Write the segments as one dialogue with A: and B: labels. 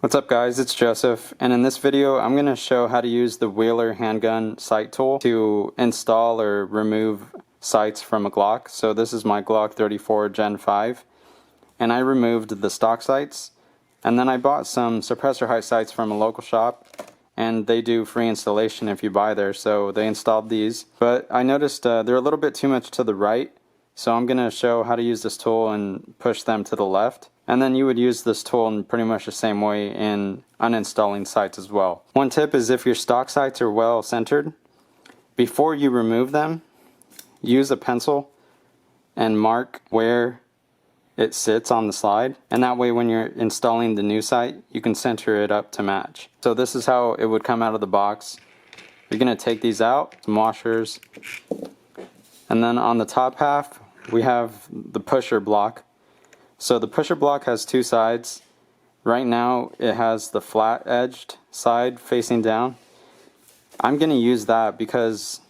A: What's up guys, it's Joseph, and in this video I'm going to show how to use the Wheeler handgun sight tool to install or remove sights from a Glock. So this is my Glock 34 Gen 5, and I removed the stock sights, and then I bought some suppressor height sights from a local shop, and they do free installation if you buy there, so they installed these. But I noticed they're a little bit too much to the right, so I'm going to show how to use this tool and push them to the left. And then you would use this tool in pretty much the same way in uninstalling sights as well. One tip is if your stock sights are well centered, before you remove them, use a pencil and mark where it sits on the slide. And that way when you're installing the new sight, you can center it up to match. So this is how it would come out of the box. You're going to take these out, some washers. And then on the top half, we have the pusher block. So the pusher block has two sides. Right now it has the flat edged side facing down. I'm going to use that because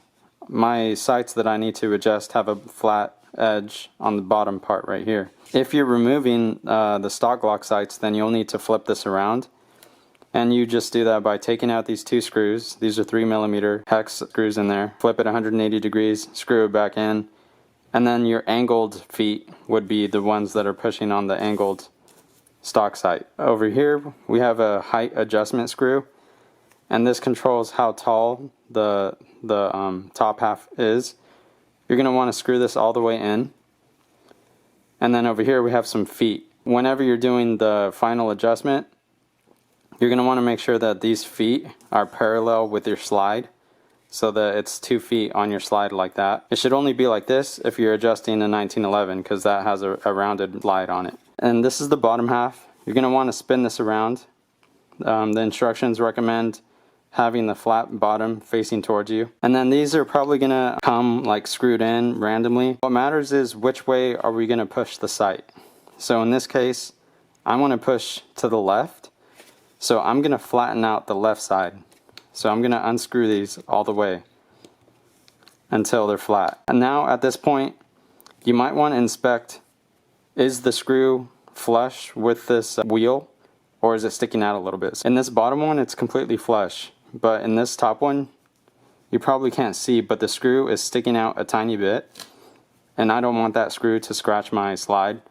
A: my sights that I need to adjust have a flat edge on the bottom part right here. If you're removing the stock Glock sights, then you'll need to flip this around. And you just do that by taking out these two screws. These are 3mm hex screws in there. Flip it 180 degrees, screw it back in. And then your angled feet would be the ones that are pushing on the angled stock sight. Over here we have a height adjustment screw, and this controls how tall the top half is. You're going to want to screw this all the way in. And then over here we have some feet. Whenever you're doing the final adjustment, you're going to want to make sure that these feet are parallel with your slide, so that it's 2 feet on your slide like that. It should only be like this if you're adjusting a 1911, because that has a rounded slide on it. And this is the bottom half. You're going to want to spin this around. The instructions recommend having the flat bottom facing towards you. And then these are probably going to come like screwed in randomly. What matters is which way are we going to push the sight. So in this case, I want to push to the left. So I'm going to flatten out the left side. So I'm going to unscrew these all the way until they're flat. And now at this point, you might want to inspect, is the screw flush with this wheel, or is it sticking out a little bit? In this bottom one, it's completely flush, but in this top one, you probably can't see, but the screw is sticking out a tiny bit, and I don't want that screw to scratch my slide.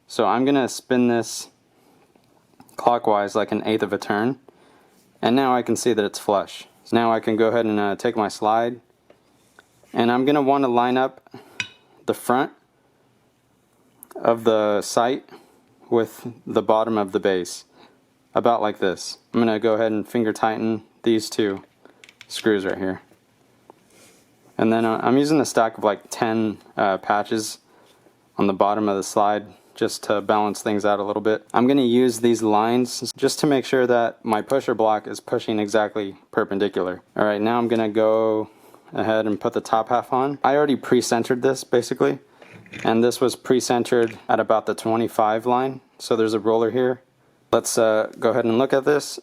A: So I'm going to spin this clockwise like 1/8 of a turn. And now I can see that it's flush. So now I can go ahead and take my slide, and I'm going to want to line up the front of the sight with the bottom of the base, about like this. I'm going to go ahead and finger tighten these two screws right here. And then I'm using a stack of like 10 patches on the bottom of the slide, just to balance things out a little bit. I'm going to use these lines just to make sure that my pusher block is pushing exactly perpendicular. Alright, now I'm going to go ahead and put the top half on. I already pre-centered this basically, and this was pre-centered at about the 25 line, so there's a roller here. Let's go ahead and look at this.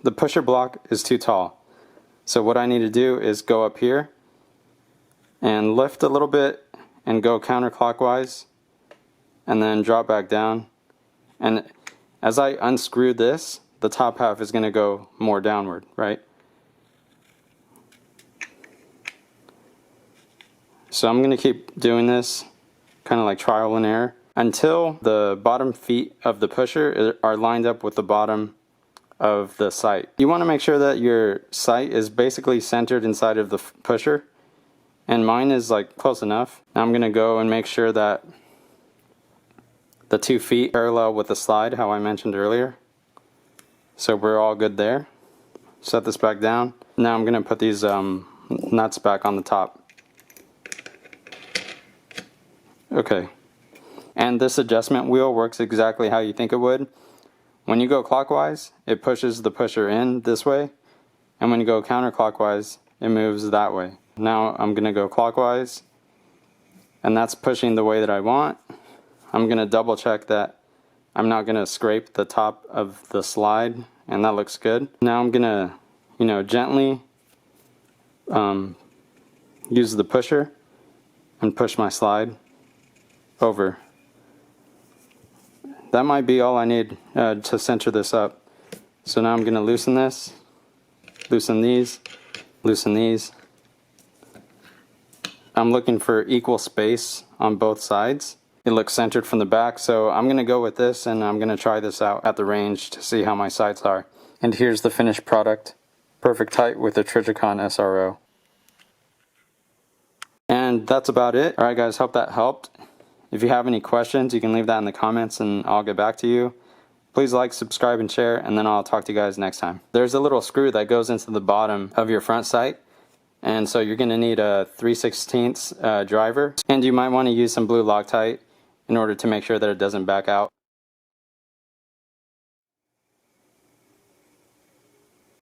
A: The pusher block is too tall, so what I need to do is go up here and lift a little bit and go counterclockwise, and then drop back down. And as I unscrew this, the top half is going to go more downward, right? So I'm going to keep doing this, kind of like trial and error, until the bottom feet of the pusher are lined up with the bottom of the sight. You want to make sure that your sight is basically centered inside of the pusher, and mine is like close enough. Now I'm going to go and make sure that the 2 feet parallel with the slide, how I mentioned earlier. So we're all good there. Set this back down. Now I'm going to put these nuts back on the top. Okay. And this adjustment wheel works exactly how you think it would. When you go clockwise, it pushes the pusher in this way. And when you go counterclockwise, it moves that way. Now I'm going to go clockwise, and that's pushing the way that I want. I'm going to double check that I'm not going to scrape the top of the slide, and that looks good. Now I'm going to, gently use the pusher and push my slide over. that might be all I need to center this up. So now I'm going to loosen this, loosen these, loosen these. I'm looking for equal space on both sides. It looks centered from the back, so I'm going to go with this and I'm going to try this out at the range to see how my sights are. And here's the finished product. Perfect height with the Trijicon SRO. And that's about it. Alright guys, hope that helped. If you have any questions, you can leave that in the comments and I'll get back to you. Please like, subscribe, and share, and then I'll talk to you guys next time. There's a little screw that goes into the bottom of your front sight, and so you're going to need a 3/16 driver, and you might want to use some blue Loctite in order to make sure that it doesn't back out.